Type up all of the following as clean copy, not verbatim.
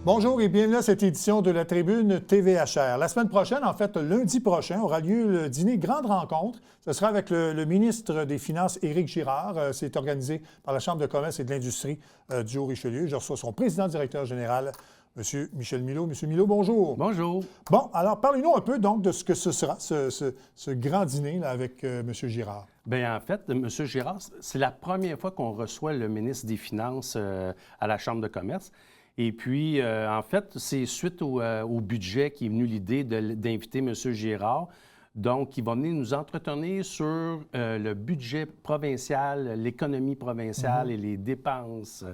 Bonjour et bienvenue à cette édition de la Tribune TVHR. La semaine prochaine, en fait, lundi prochain, aura lieu le dîner Grande Rencontre. Ce sera avec le ministre des Finances, Éric Girard. C'est organisé par la Chambre de commerce et de l'industrie du Haut-Richelieu. Je reçois son président-directeur général, M. Michel Milot. M. Milot, bonjour. Bonjour. Bon, alors parlez-nous un peu donc de ce que ce sera, ce grand dîner là, avec M. Girard. Bien, en fait, M. Girard, c'est la première fois qu'on reçoit le ministre des Finances à la Chambre de commerce. Et puis, en fait, c'est suite au budget qui est venu l'idée d'inviter M. Girard. Donc, il va venir nous entretenir sur le budget provincial, l'économie provinciale et les dépenses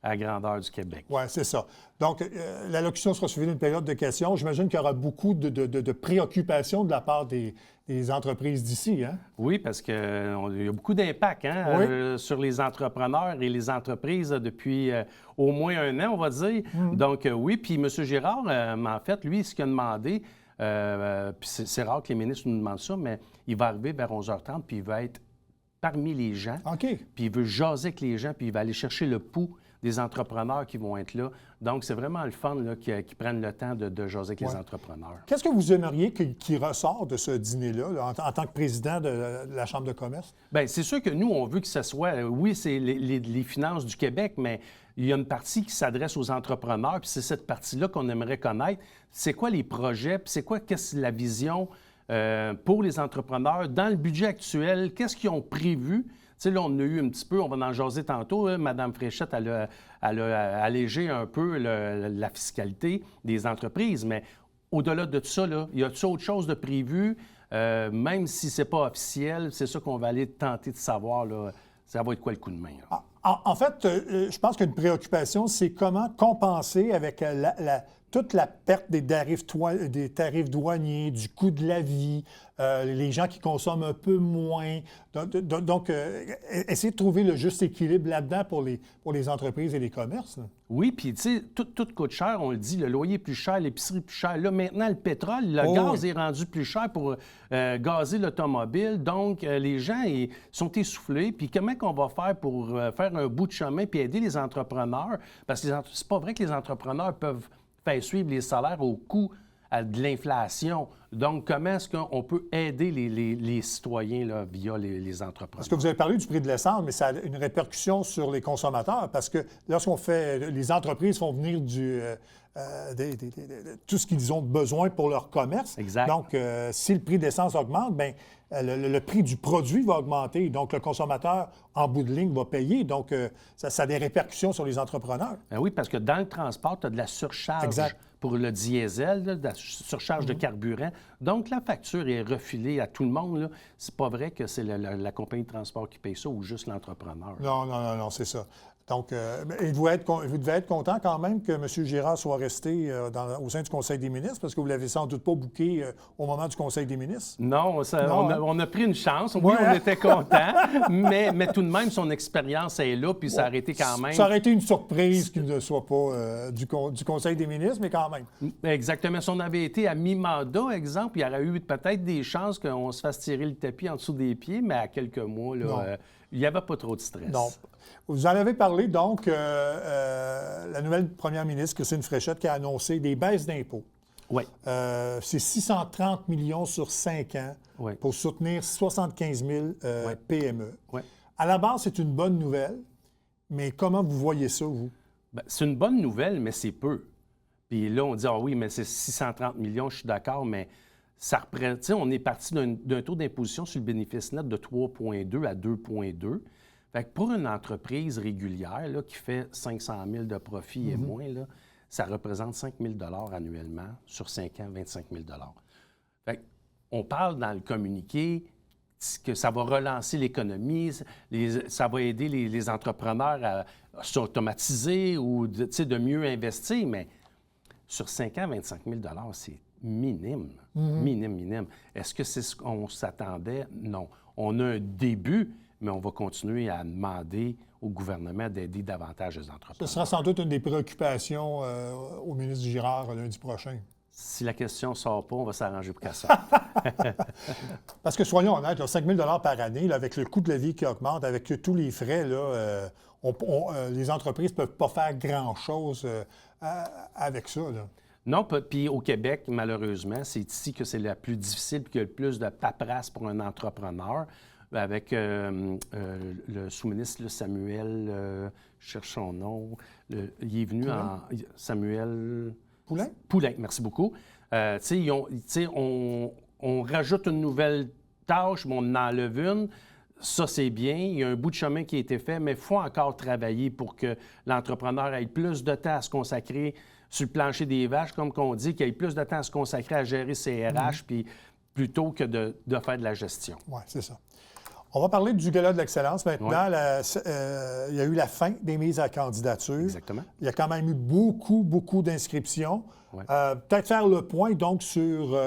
à grandeur du Québec. Oui, c'est ça. Donc, l'allocution sera suivie d'une période de questions. J'imagine qu'il y aura beaucoup de préoccupations de la part des entreprises d'ici, hein? Oui, parce qu'il y a beaucoup d'impact sur les entrepreneurs et les entreprises depuis au moins un an, on va dire. Donc, oui, puis M. Girard, en fait, lui, ce qu'il a demandé, puis c'est rare que les ministres nous demandent ça, mais il va arriver vers 11h30, puis il va être parmi les gens. OK. Puis il veut jaser avec les gens, puis il va aller chercher le pouls des entrepreneurs qui vont être là. Donc, c'est vraiment le fun qu'ils prennent le temps de jaser avec les entrepreneurs. Qu'est-ce que vous aimeriez qui ressort de ce dîner-là, en tant que président de la Chambre de commerce? Bien, c'est sûr que nous, on veut que ce soit... Oui, c'est les finances du Québec, mais il y a une partie qui s'adresse aux entrepreneurs, puis c'est cette partie-là qu'on aimerait connaître. C'est quoi les projets, puis qu'est-ce que la vision pour les entrepreneurs dans le budget actuel? Qu'est-ce qu'ils ont prévu? Tu sais, là, on a eu un petit peu, on va en jaser tantôt, Mme Fréchette, elle a allégé un peu la fiscalité des entreprises, mais au-delà de tout ça, là, y a-t-il autre chose de prévu? Même si ce n'est pas officiel, c'est ça qu'on va aller tenter de savoir, là, ça va être quoi le coup de main? En fait, je pense qu'une préoccupation, c'est comment compenser avec toute la perte des tarifs douaniers, du coût de la vie, les gens qui consomment un peu moins. Donc, essayer de trouver le juste équilibre là-dedans pour les entreprises et les commerces. Là. Oui, puis tu sais, tout coûte cher, on le dit, le loyer est plus cher, l'épicerie est plus cher. Là, maintenant, le pétrole, le gaz est rendu plus cher pour gazer l'automobile. Donc, les gens sont essoufflés. Puis comment qu'on va faire pour faire un bout de chemin puis aider les entrepreneurs? Parce que c'est pas vrai que les entrepreneurs peuvent faire suivre les salaires au coût de l'inflation. Donc, comment est-ce qu'on peut aider les citoyens là, via les entrepreneurs? Parce que vous avez parlé du prix de l'essence, mais ça a une répercussion sur les consommateurs parce que les entreprises font venir tout ce qu'ils ont besoin pour leur commerce. Exact. Donc, si le prix de l'essence augmente, bien, le prix du produit va augmenter. Donc, le consommateur, en bout de ligne, va payer. Donc, ça a des répercussions sur les entrepreneurs. Bien oui, parce que dans le transport, tu as de la surcharge pour le diesel, là, de la surcharge de carburant. Donc, la facture est refilée à tout le monde. Là. C'est pas vrai que c'est la compagnie de transport qui paye ça ou juste l'entrepreneur. Non, c'est ça. Donc, vous devez être content quand même que M. Girard soit resté au sein du Conseil des ministres, parce que vous ne l'avez sans doute pas booké au moment du Conseil des ministres. Non, on a pris une chance. Oui, on était contents, mais tout de même, son expérience est là, puis ça aurait été quand même... Ça aurait été une surprise qu'il ne soit pas du Conseil des ministres, mais quand même. Exactement. Si on avait été à mi-mandat, exemple, il y aurait eu peut-être des chances qu'on se fasse tirer le tapis en dessous des pieds, mais à quelques mois, là, il n'y avait pas trop de stress. Non. Vous en avez parlé, donc, la nouvelle première ministre, Christine Fréchette, qui a annoncé des baisses d'impôts. Oui. C'est 630 millions sur 5 ans pour soutenir 75 000 PME. Oui. À la base, c'est une bonne nouvelle, mais comment vous voyez ça, vous? Bien, c'est une bonne nouvelle, mais c'est peu. Puis là, on dit, ah oui, mais c'est 630 millions, je suis d'accord, mais ça représente, tu sais, on est parti d'un taux d'imposition sur le bénéfice net de 3,2 à 2,2. Fait que pour une entreprise régulière là, qui fait 500 000 de profit et moins, là, ça représente 5 000 annuellement sur 5 ans, 25 000 Fait on parle dans le communiqué que ça va relancer l'économie, ça va aider les entrepreneurs à s'automatiser ou de mieux investir, mais sur 5 ans, 25 000 c'est minime. Minime. Est-ce que c'est ce qu'on s'attendait? Non. On a un début, mais on va continuer à demander au gouvernement d'aider davantage les entreprises. Ce sera sans doute une des préoccupations au ministre Girard lundi prochain. Si la question ne sort pas, on va s'arranger pour qu'elle sorte. Parce que, soyons honnêtes, là, 5 000 par année, là, avec le coût de la vie qui augmente, avec tous les frais, là, les entreprises ne peuvent pas faire grand-chose avec ça, là. Non, puis au Québec, malheureusement, c'est ici que c'est la plus difficile et qu'il y a le plus de paperasse pour un entrepreneur. Avec le sous-ministre là, Samuel, je cherche son nom, il est venu Poulain? Samuel... Poulain? Poulain, merci beaucoup. On rajoute une nouvelle tâche, mais on en enlève une. Ça, c'est bien. Il y a un bout de chemin qui a été fait, mais il faut encore travailler pour que l'entrepreneur ait plus de temps à se consacrer sur le plancher des vaches, comme on dit, qu'il ait plus de temps à se consacrer à gérer ses RH, puis plutôt que de faire de la gestion. Oui, c'est ça. On va parler du Gala de l'excellence. Maintenant, il y a eu la fin des mises à candidature. Exactement. Il y a quand même eu beaucoup d'inscriptions. Ouais. Peut-être faire le point, donc, sur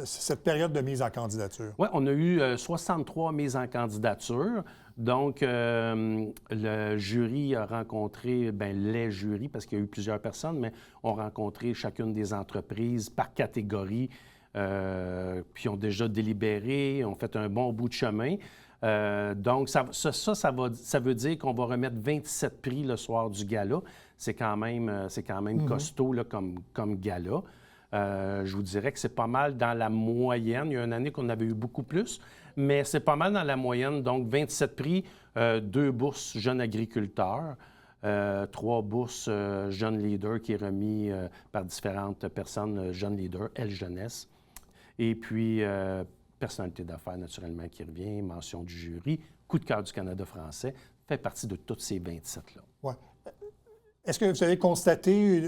cette période de mise en candidature. Oui, on a eu 63 mises en candidature. Donc, le jury a rencontré, les jurys, parce qu'il y a eu plusieurs personnes, mais ont rencontré chacune des entreprises par catégorie, puis ont déjà délibéré, ont fait un bon bout de chemin. Donc, ça veut dire qu'on va remettre 27 prix le soir du gala. C'est quand même costaud là, comme gala. Je vous dirais que c'est pas mal dans la moyenne. Il y a une année qu'on avait eu beaucoup plus, mais c'est pas mal dans la moyenne. Donc, 27 prix, 2 bourses jeunes agriculteurs, 3 bourses jeunes leaders qui est remis par différentes personnes, jeunes leaders, Elle Jeunesse. Et puis, personnalité d'affaires, naturellement, qui revient, mention du jury, coup de cœur du Canada français, fait partie de toutes ces 27-là. Oui. Est-ce que vous avez constaté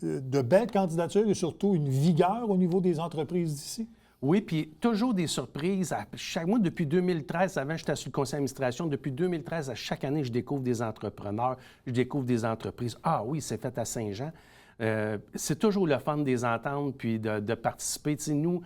de belles candidatures et surtout une vigueur au niveau des entreprises d'ici? Oui, puis toujours des surprises. Chaque mois, depuis 2013, avant, j'étais sur le conseil d'administration. Depuis 2013, à chaque année, je découvre des entrepreneurs, je découvre des entreprises. Ah oui, c'est fait à Saint-Jean. C'est toujours le fun des entendre puis de participer. Tu sais, nous,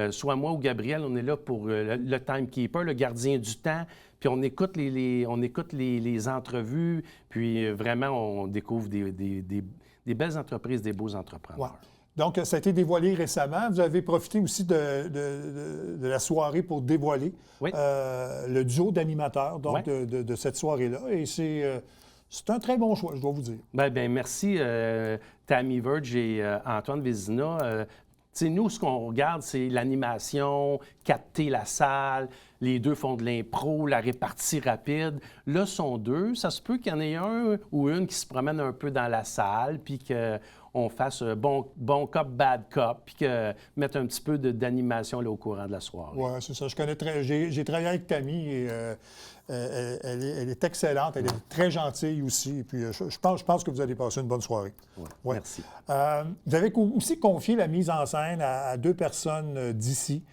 soit moi ou Gabriel, on est là pour le timekeeper, le gardien du temps, puis on écoute les entrevues, puis vraiment, on découvre des belles entreprises, des beaux entrepreneurs. Ouais. Donc, ça a été dévoilé récemment. Vous avez profité aussi de la soirée pour dévoiler le duo d'animateurs de cette soirée-là. Et c'est un très bon choix, je dois vous dire. Bien, merci, Tammy Verge et Antoine Vézina. Nous, ce qu'on regarde, c'est l'animation, capter la salle. Les deux font de l'impro, la répartie rapide. Là, sont deux. Ça se peut qu'il y en ait un ou une qui se promène un peu dans la salle, puis qu'on fasse bon cop, bad cop, puis que mettre un petit peu d'animation là, au courant de la soirée. Oui, c'est ça. J'ai travaillé avec Tammy et elle est excellente. Elle est très gentille aussi. Et puis, je pense que vous allez passer une bonne soirée. Ouais. Merci. Vous avez aussi confié la mise en scène à 2 personnes d'ici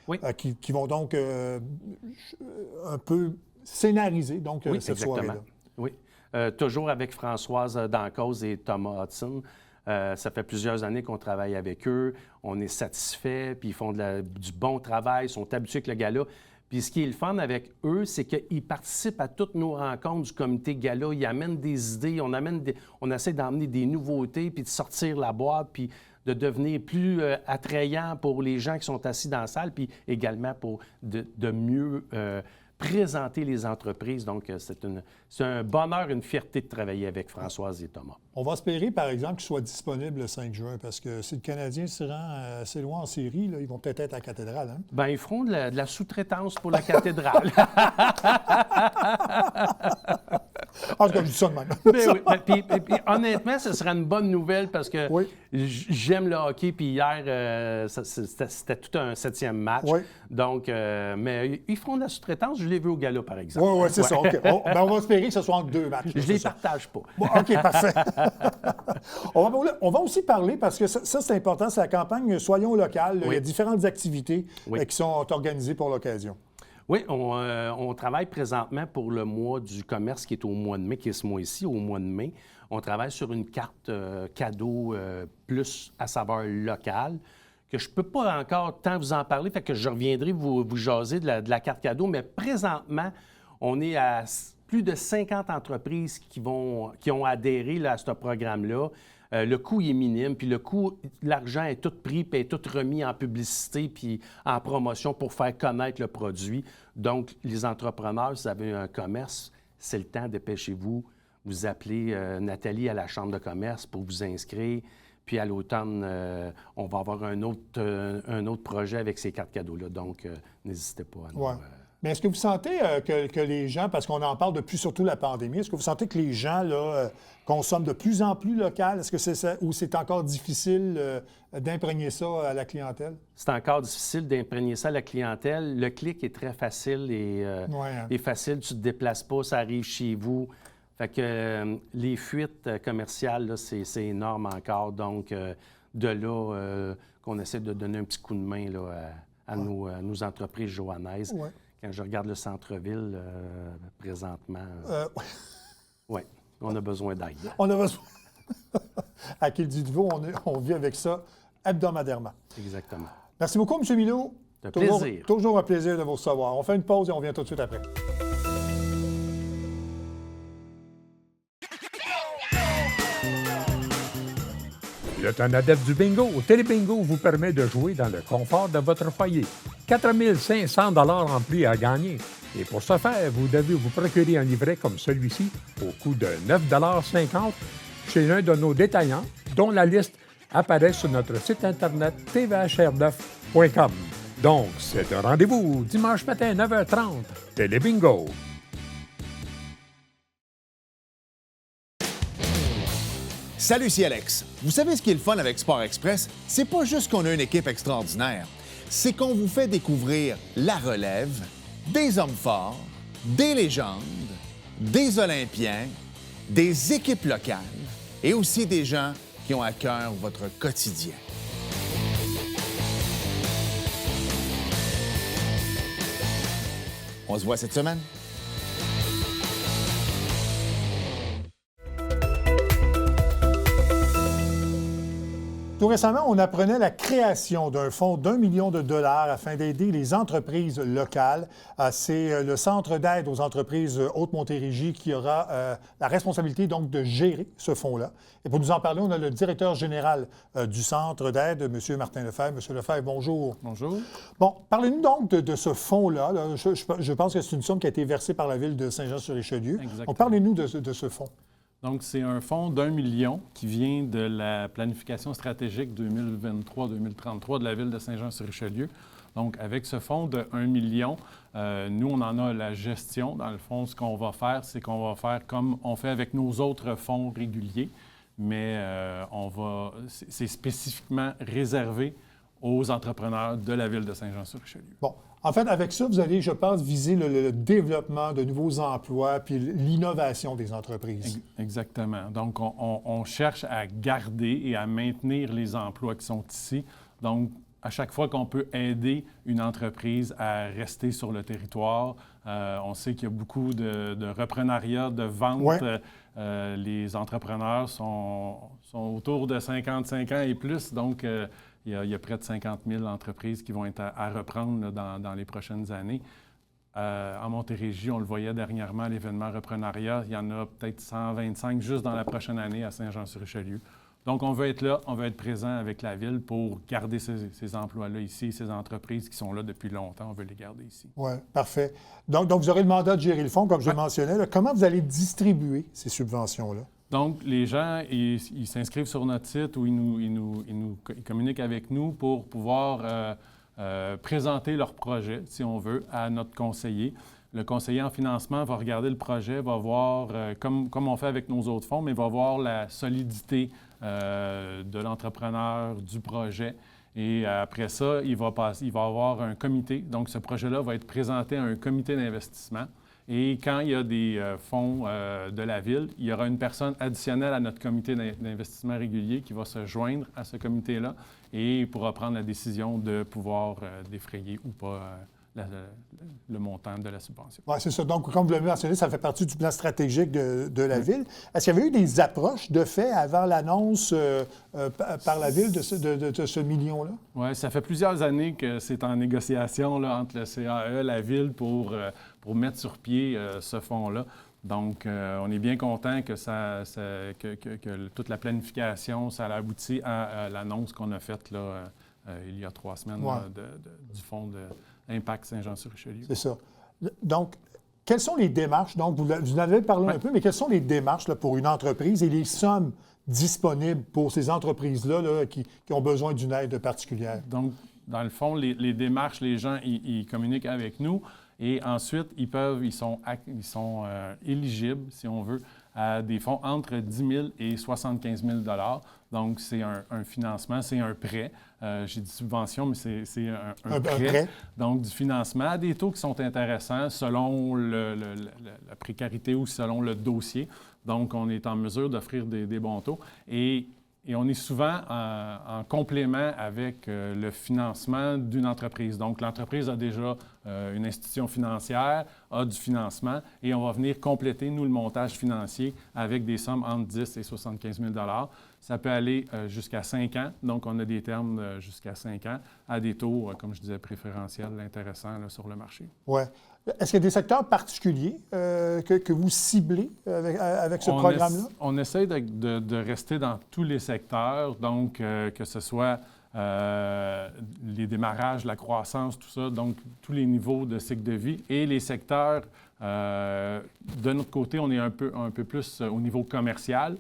qui vont donc un peu scénariser cette soirée-là. Oui, toujours avec Françoise Dancause et Thomas Hudson. Ça fait plusieurs années qu'on travaille avec eux. On est satisfait, puis ils font du bon travail, sont habitués avec le gala. Puis ce qui est le fun avec eux, c'est qu'ils participent à toutes nos rencontres du comité gala. Ils amènent des idées, on essaie d'emmener des nouveautés, puis de sortir la boîte, puis de devenir plus attrayant pour les gens qui sont assis dans la salle, puis également pour de mieux présenter les entreprises. Donc, c'est un bonheur, une fierté de travailler avec Françoise et Thomas. On va espérer, par exemple, qu'ils soient disponibles le 5 juin, parce que si le Canadien se rend assez loin en série, là, ils vont peut-être être à la cathédrale. Hein? Bien, ils feront de la sous-traitance pour la cathédrale. En tout cas, je dis ça de même. Puis, honnêtement, ce serait une bonne nouvelle parce que j'aime le hockey. Puis hier, c'était tout un 7e match. Oui. Donc, mais ils feront de la sous-traitance. Je l'ai vu au gala, par exemple. Oui, c'est ça. OK. On va espérer que ce soit entre 2 matchs. Je ne les partage pas. Bon, OK, parfait. On va aussi parler, parce que ça c'est important, c'est la campagne Soyons locales. Il y a différentes activités qui sont organisées pour l'occasion. Oui, on travaille présentement pour le mois du commerce qui est au mois de mai, qui est ce mois-ci, au mois de mai. On travaille sur une carte cadeau plus à saveur locale, que je ne peux pas encore tant vous en parler, fait que je reviendrai vous jaser de la carte cadeau, mais présentement, on est à plus de 50 entreprises qui ont adhéré là, à ce programme-là. Le coût est minime, puis l'argent est tout pris, puis est tout remis en publicité, puis en promotion pour faire connaître le produit. Donc, les entrepreneurs, si vous avez un commerce, c'est le temps, dépêchez-vous. Vous appelez Nathalie à la Chambre de commerce pour vous inscrire. Puis à l'automne, on va avoir un autre projet avec ces cartes cadeaux-là. Donc, n'hésitez pas à nous... Ouais. Mais est-ce que vous sentez que les gens, parce qu'on en parle depuis surtout la pandémie, est-ce que vous sentez que les gens là, consomment de plus en plus local? Est-ce que c'est ça, ou c'est encore difficile d'imprégner ça à la clientèle? C'est encore difficile d'imprégner ça à la clientèle. Le clic est très facile et facile. Tu ne te déplaces pas, ça arrive chez vous. Fait que les fuites commerciales, là, c'est énorme encore. Donc, de là qu'on essaie de donner un petit coup de main là, à nos entreprises joannaises. Ouais. Quand je regarde le centre-ville présentement, oui, on a besoin d'aide. On a besoin. À quel niveau on vit avec ça hebdomadairement. Exactement. Merci beaucoup, M. Mineault. C'est un plaisir. Toujours un plaisir de vous recevoir. On fait une pause et on revient tout de suite après. Vous êtes un adepte du bingo? Télébingo vous permet de jouer dans le confort de votre foyer. 4 500 $ en prix à gagner. Et pour ce faire, vous devez vous procurer un livret comme celui-ci au coût de 9,50 $ chez l'un de nos détaillants, dont la liste apparaît sur notre site internet tvhr9.com. Donc, c'est un rendez-vous dimanche matin 9h30. Télébingo. Salut, c'est Alex. Vous savez ce qui est le fun avec Sport Express? C'est pas juste qu'on a une équipe extraordinaire. C'est qu'on vous fait découvrir la relève, des hommes forts, des légendes, des Olympiens, des équipes locales et aussi des gens qui ont à cœur votre quotidien. On se voit cette semaine. Tout récemment, on apprenait la création d'un fonds d'1 million de dollars afin d'aider les entreprises locales. C'est le Centre d'aide aux entreprises Haute-Montérégie qui aura la responsabilité donc de gérer ce fonds-là. Et pour nous en parler, on a le directeur général du Centre d'aide, M. Martin Lefebvre. M. Lefebvre, bonjour. Bonjour. Bon, parlez-nous donc de ce fonds-là. Là. Je pense que c'est une somme qui a été versée par la Ville de Saint-Jean-sur-Richelieu. Exactement. Donc, parlez-nous de ce fonds. Donc, c'est un fonds d'1 million qui vient de la planification stratégique 2023-2033 de la Ville de Saint-Jean-sur-Richelieu. Donc, avec ce fonds de 1 million, nous, on en a la gestion. Dans le fond, ce qu'on va faire, c'est qu'on va faire comme on fait avec nos autres fonds réguliers, mais c'est spécifiquement réservé aux entrepreneurs de la Ville de Saint-Jean-sur-Richelieu. Bon. En fait, avec ça, vous allez, je pense, viser le développement de nouveaux emplois puis l'innovation des entreprises. Exactement. Donc, on cherche à garder et à maintenir les emplois qui sont ici. Donc, à chaque fois qu'on peut aider une entreprise à rester sur le territoire, on sait qu'il y a beaucoup de reprenariat, de vente. Ouais. Les entrepreneurs sont autour de 55 ans et plus, donc il y a près de 50 000 entreprises qui vont être à reprendre là, dans les prochaines années. En Montérégie, on le voyait dernièrement à l'événement Reprenariat, il y en a peut-être 125 juste dans la prochaine année à Saint-Jean-sur-Richelieu. Donc, on veut être là, on veut être présent avec la Ville pour garder ces emplois-là ici, ces entreprises qui sont là depuis longtemps, on veut les garder ici. Oui, parfait. Donc, vous aurez le mandat de gérer le fonds, comme je le mentionnais. Là. Comment vous allez distribuer ces subventions-là? Donc, les gens, ils s'inscrivent sur notre site ou ils communiquent avec nous pour pouvoir présenter leur projet, si on veut, à notre conseiller. Le conseiller en financement va regarder le projet, va voir, comme on fait avec nos autres fonds, mais va voir la solidité de l'entrepreneur, du projet. Et après ça, il va avoir un comité. Donc, ce projet-là va être présenté à un comité d'investissement. Et quand il y a des fonds de la Ville, il y aura une personne additionnelle à notre comité d'investissement régulier qui va se joindre à ce comité-là et pourra prendre la décision de pouvoir défrayer ou pas le montant de la subvention. Oui, c'est ça. Donc, comme vous l'avez mentionné, ça fait partie du plan stratégique de la Ville. Est-ce qu'il y avait eu des approches de fait avant l'annonce par la Ville de ce million-là? Oui, ça fait plusieurs années que c'est en négociation là, entre le CAE, la Ville, pour mettre sur pied ce fonds-là. Donc, on est bien content que toute la planification, ça a abouti à l'annonce qu'on a faite là, il y a 3 semaines là, du fonds d'Impact Saint-Jean-sur-Richelieu. C'est ça. Donc, Quelles sont les démarches? Donc, vous en avez parlé un peu, mais quelles sont les démarches là, pour une entreprise et les sommes disponibles pour ces entreprises-là là, qui ont besoin d'une aide particulière? Donc, dans le fond, les démarches, les gens, ils communiquent avec nous et ensuite, ils sont éligibles, si on veut, à des fonds entre 10 000 et 75 000 $. Donc, c'est un financement, c'est un prêt. J'ai dit subvention, mais c'est un prêt. Donc, du financement à des taux qui sont intéressants selon la précarité ou selon le dossier. Donc, on est en mesure d'offrir des bons taux. Et on est souvent en complément avec le financement d'une entreprise. Donc, l'entreprise a déjà une institution financière, a du financement, et on va venir compléter, nous, le montage financier avec des sommes entre 10 et 75 000 $. Ça peut aller jusqu'à 5 ans. Donc, on a des termes jusqu'à 5 ans à des taux, comme je disais, préférentiels, intéressants là, sur le marché. Oui. Est-ce qu'il y a des secteurs particuliers que vous ciblez avec ce programme-là? On essaie de rester dans tous les secteurs, donc que ce soit les démarrages, la croissance, tout ça, donc tous les niveaux de cycle de vie. Et les secteurs, de notre côté, on est un peu plus au niveau commercial.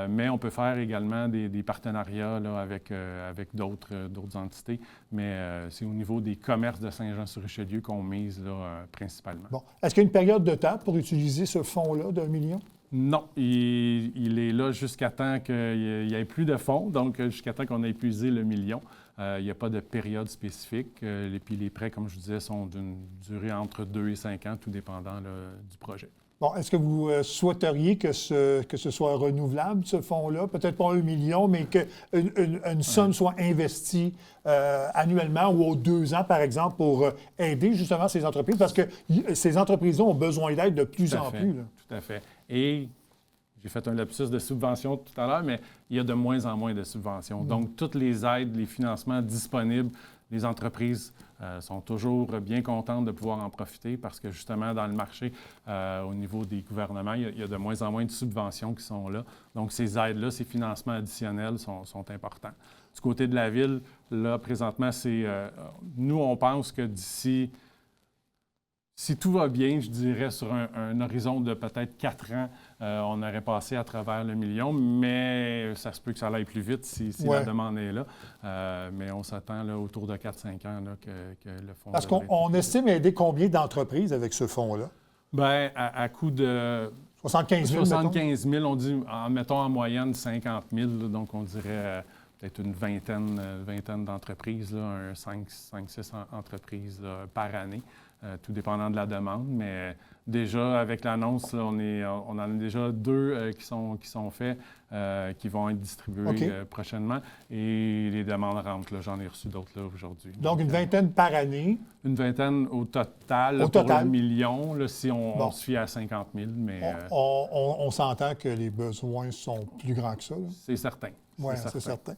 Mais on peut faire également des partenariats là, avec d'autres entités. Mais c'est au niveau des commerces de Saint-Jean-sur-Richelieu qu'on mise là, principalement. Bon. Est-ce qu'il y a une période de temps pour utiliser ce fonds-là d'1 million? Non. Il est là jusqu'à temps qu'il n'y ait plus de fonds, donc jusqu'à temps qu'on ait épuisé le million. Il n'y a pas de période spécifique. Et puis les prêts, comme je disais, sont d'une durée entre 2 et 5 ans, tout dépendant là, du projet. Bon, est-ce que vous souhaiteriez que ce soit renouvelable, ce fonds-là? Peut-être pas 1 million, mais qu'une somme soit investie annuellement ou aux 2 ans, par exemple, pour aider justement ces entreprises, parce que ces entreprises-là ont besoin d'aide de plus en plus. Là. Tout à fait. Et j'ai fait un lapsus de subventions tout à l'heure, mais il y a de moins en moins de subventions. Donc, toutes les aides, les financements disponibles, les entreprises sont toujours bien contentes de pouvoir en profiter parce que, justement, dans le marché, au niveau des gouvernements, il y a de moins en moins de subventions qui sont là. Donc, ces aides-là, ces financements additionnels sont importants. Du côté de la Ville, là, présentement, nous, on pense que d'ici... Si tout va bien, je dirais, sur un horizon de peut-être 4 ans, on aurait passé à travers le million, mais ça se peut que ça aille plus vite si la demande est là. Mais on s'attend là, autour de 4-5 ans là, que le fonds... Parce qu'on estime aider combien d'entreprises avec ce fonds-là? Bien, à coût de... 75 000, 75 000, on dit, mettons en moyenne 50 000, là, donc on dirait peut-être une vingtaine d'entreprises, 5-6 entreprises là, par année. Tout dépendant de la demande, mais déjà, avec l'annonce, là, on en a déjà 2 qui sont faits, qui vont être distribués prochainement, et les demandes rentrent. Là, j'en ai reçu d'autres là, aujourd'hui. Donc, une vingtaine par année? Une vingtaine au total, pour le million, là, si on se fie à 50 000. Mais, on s'entend que les besoins sont plus grands que ça. C'est certain. Oui, c'est certain.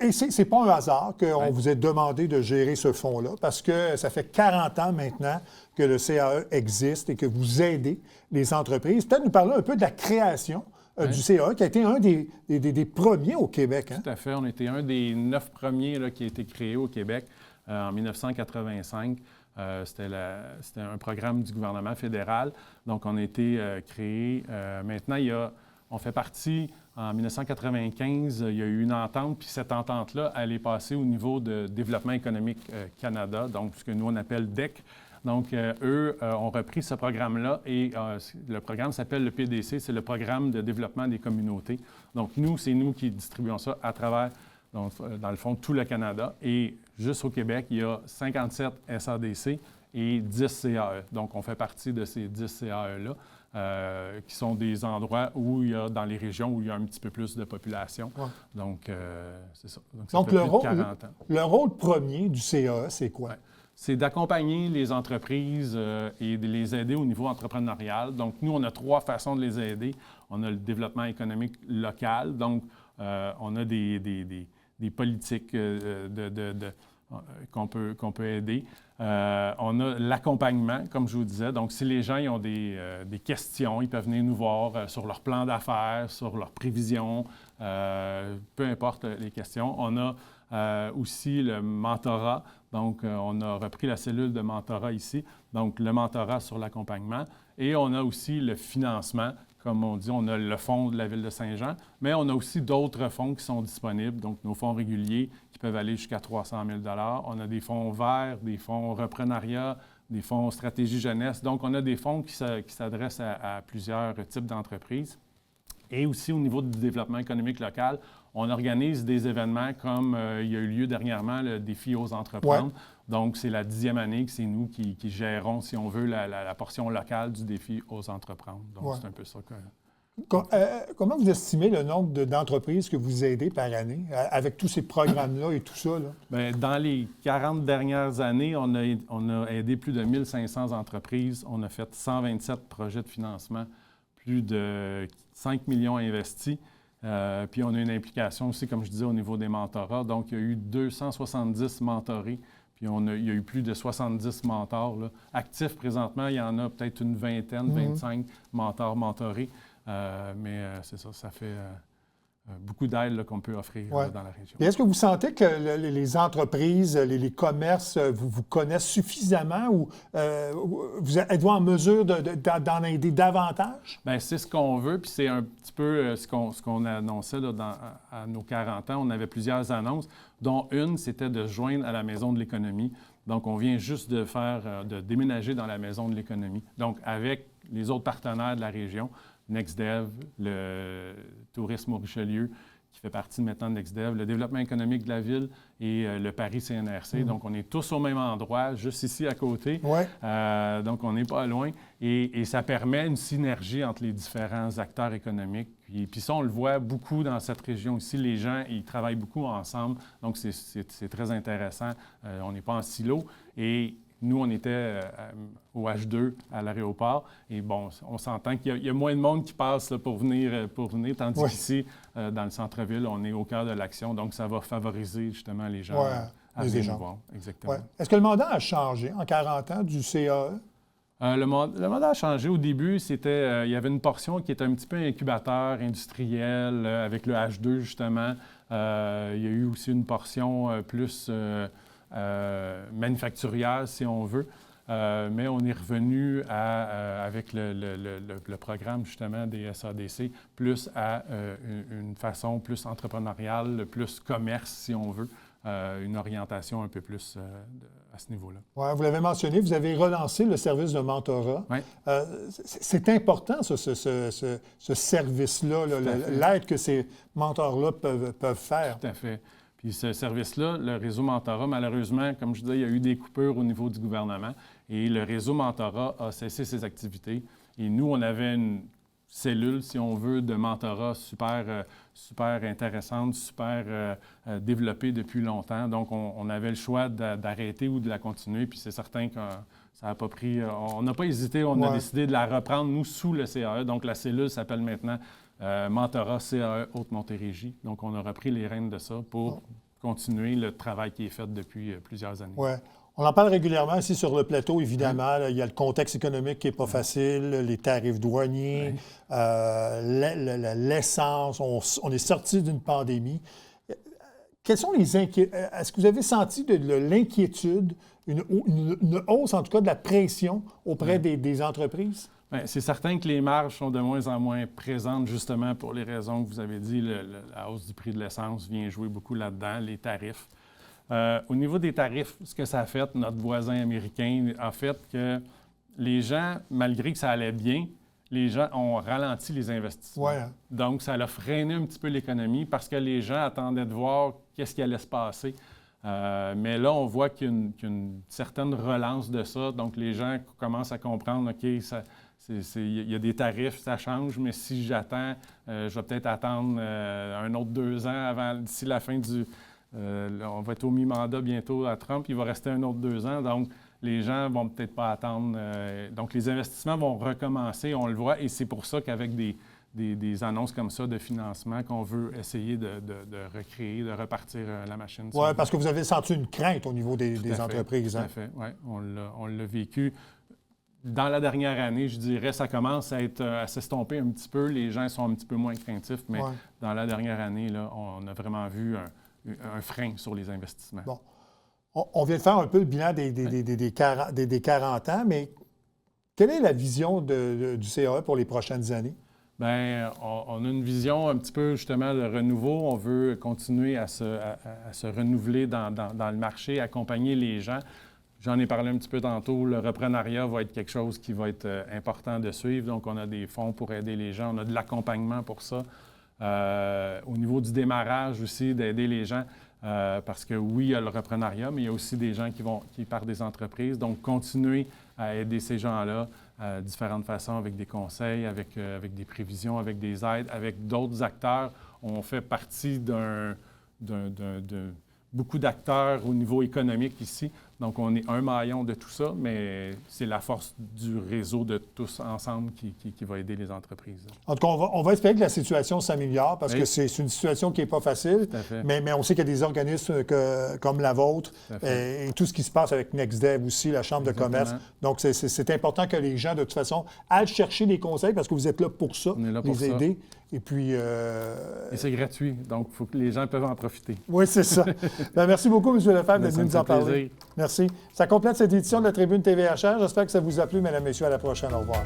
Et ce n'est pas un hasard qu'on vous ait demandé de gérer ce fonds-là, parce que ça fait 40 ans maintenant que le CAE existe et que vous aidez les entreprises. Peut-être nous parler un peu de la création du CAE, qui a été un des premiers au Québec. Hein? Tout à fait. On était un des 9 premiers là, qui a été créé au Québec en 1985. C'était un programme du gouvernement fédéral. Donc, on a été créé. Maintenant, on fait partie... En 1995, il y a eu une entente, puis cette entente-là, elle est passée au niveau de Développement économique Canada, donc ce que nous, on appelle DEC. Donc, eux ont repris ce programme-là et le programme s'appelle le PDC, c'est le Programme de développement des communautés. Donc, c'est nous qui distribuons ça à travers, dans le fond, tout le Canada. Et juste au Québec, il y a 57 SADC et 10 CAE. Donc, on fait partie de ces 10 CAE-là. Qui sont des endroits où il y a, dans les régions où il y a un petit peu plus de population. Ouais. Donc, c'est ça. Donc le rôle premier du CAE, c'est quoi? Ouais. C'est d'accompagner les entreprises et de les aider au niveau entrepreneurial. Donc, nous, on a 3 façons de les aider. On a le développement économique local. Donc, on a des politiques qu'on peut aider. On a l'accompagnement, comme je vous disais. Donc, si les gens ils ont des questions, ils peuvent venir nous voir sur leur plan d'affaires, sur leurs prévisions, peu importe les questions. On a Aussi le mentorat. Donc, on a repris la cellule de mentorat ici. Donc, le mentorat sur l'accompagnement. Et on a aussi le financement. Comme on dit, on a le fonds de la Ville de Saint-Jean, mais on a aussi d'autres fonds qui sont disponibles, donc nos fonds réguliers qui peuvent aller jusqu'à 300 000 $. On a des fonds verts, des fonds reprenariat, des fonds stratégie jeunesse. Donc, on a des fonds qui s'adressent à plusieurs types d'entreprises. Et aussi, au niveau du développement économique local, on organise des événements comme il y a eu lieu dernièrement, le défi Ose entreprendre. Ouais. Donc, c'est la 10e année que c'est nous qui gérons, si on veut, la portion locale du défi Ose entreprendre. Donc, c'est un peu ça que... Comment vous estimez le nombre d'entreprises que vous aidez par année, avec tous ces programmes-là et tout ça? Là? Bien, dans les 40 dernières années, on a aidé plus de 1500 entreprises. On a fait 127 projets de financement, plus de 5 millions investis. Puis on a une implication aussi, comme je disais, au niveau des mentorats. Donc, il y a eu 270 mentorés. Puis il y a eu plus de 70 mentors là. Actifs présentement. Il y en a peut-être une vingtaine, 25 mentors mentorés. Mais c'est ça, ça fait beaucoup d'aides qu'on peut offrir dans la région. Et est-ce que vous sentez que les entreprises, les commerces vous connaissent suffisamment ou êtes-vous en mesure d'en aider davantage? Bien, c'est ce qu'on veut, puis c'est un petit peu ce qu'on annonçait là, à nos 40 ans. On avait plusieurs annonces, dont une, c'était de se joindre à la Maison de l'économie. Donc, on vient juste de déménager dans la Maison de l'économie. Donc, avec les autres partenaires de la région, NextDev, le Tourisme au Richelieu, qui fait partie maintenant de NextDev, le développement économique de la ville et le Paris CNRC. Donc, on est tous au même endroit, juste ici à côté. Ouais. Donc, on n'est pas loin. Et ça permet une synergie entre les différents acteurs économiques. Puis ça, on le voit beaucoup dans cette région ici. Les gens, ils travaillent beaucoup ensemble. Donc, c'est très intéressant. On n'est pas en silo. Et nous, on était au H2 à l'aéroport. Et bon, on s'entend qu'il y a moins de monde qui passe là, pour venir, tandis qu'ici, dans le centre-ville, on est au cœur de l'action. Donc, ça va favoriser justement les gens à venir nous voir. Exactement. Ouais. Est-ce que le mandat a changé en 40 ans du CAE? Le mandat a changé. Au début, il y avait une portion qui était un petit peu incubateur industriel avec le H2, justement. Il y a eu aussi une portion plus manufacturière, si on veut. Mais on est revenu avec le programme, justement, des SADC, plus à une façon plus entrepreneuriale, plus commerce, si on veut. Une orientation un peu plus à ce niveau-là. Oui, vous l'avez mentionné, vous avez relancé le service de mentorat. Oui. C'est important, ça, ce service-là, l'aide que ces mentors-là peuvent faire. Tout à fait. Puis ce service-là, le réseau mentorat, malheureusement, comme je disais, il y a eu des coupures au niveau du gouvernement et le réseau mentorat a cessé ses activités. Et nous, on avait une cellule, si on veut, de mentorat super intéressante, super développée depuis longtemps. Donc, on avait le choix d'arrêter ou de la continuer. Puis c'est certain que ça n'a pas pris... on n'a pas hésité, on a décidé de la reprendre, nous, sous le CAE. Donc, la cellule s'appelle maintenant Mentorat CAE Haute-Montérégie. Donc, on a repris les rênes de ça pour continuer le travail qui est fait depuis plusieurs années. Oui. On en parle régulièrement ici sur le plateau, évidemment. Là, il y a le contexte économique qui n'est pas facile, les tarifs douaniers, l'essence. On est sorti d'une pandémie. Quelles sont les inquiétudes? Est-ce que vous avez senti de l'inquiétude, une hausse, en tout cas, de la pression auprès des entreprises? Bien, c'est certain que les marges sont de moins en moins présentes, justement, pour les raisons que vous avez dit. La hausse du prix de l'essence vient jouer beaucoup là-dedans, les tarifs. Au niveau des tarifs, ce que ça a fait, notre voisin américain a fait que les gens, malgré que ça allait bien, les gens ont ralenti les investissements. Ouais. Donc, ça a freiné un petit peu l'économie parce que les gens attendaient de voir qu'est-ce qui allait se passer. Mais là, on voit qu'il y a une certaine relance de ça. Donc, les gens commencent à comprendre, OK, il y a des tarifs, ça change, mais si j'attends, je vais peut-être attendre un autre 2 ans d'ici la fin du... on va être au mi-mandat bientôt à Trump, il va rester un autre 2 ans, donc les gens ne vont peut-être pas attendre. Donc, les investissements vont recommencer, on le voit, et c'est pour ça qu'avec des annonces comme ça de financement qu'on veut essayer de recréer, de repartir la machine. Oui, parce que vous avez senti une crainte au niveau des entreprises. Tout à fait, oui. On l'a vécu. Dans la dernière année, je dirais, ça commence à s'estomper un petit peu. Les gens sont un petit peu moins craintifs, mais dans la dernière année, là, on a vraiment vu un frein sur les investissements. Bon. On vient de faire un peu le bilan des 40 ans, mais quelle est la vision du CAE pour les prochaines années? Bien, on a une vision un petit peu, justement, de renouveau. On veut continuer à se renouveler dans le marché, accompagner les gens. J'en ai parlé un petit peu tantôt. Le reprenariat va être quelque chose qui va être important de suivre. Donc, on a des fonds pour aider les gens. On a de l'accompagnement pour ça. Au niveau du démarrage aussi, d'aider les gens. Parce que oui, il y a le reprenariat, mais il y a aussi des gens qui partent des entreprises. Donc, continuer à aider ces gens-là de différentes façons, avec des conseils, avec des prévisions, avec des aides, avec d'autres acteurs. On fait partie beaucoup d'acteurs au niveau économique ici. Donc, on est un maillon de tout ça, mais c'est la force du réseau de tous ensemble qui va aider les entreprises. En tout cas, on va espérer que la situation s'améliore parce Oui. que c'est une situation qui n'est pas facile, Tout à fait. mais on sait qu'il y a des organismes comme la vôtre Tout à fait. et tout ce qui se passe avec NextDev aussi, la Chambre Exactement. de commerce. Donc, c'est important que les gens, de toute façon, aillent chercher des conseils parce que vous êtes là pour ça, On est là pour les ça. aider. Et puis... Et c'est gratuit, donc il faut que les gens peuvent en profiter. Oui, c'est ça. Bien, merci beaucoup, M. Lefebvre, Ben, d'être ça venu me nous en fait parler. plaisir. Merci. Ça complète cette édition de la Tribune TVHR. J'espère que ça vous a plu. Mesdames, Messieurs, à la prochaine. Au revoir.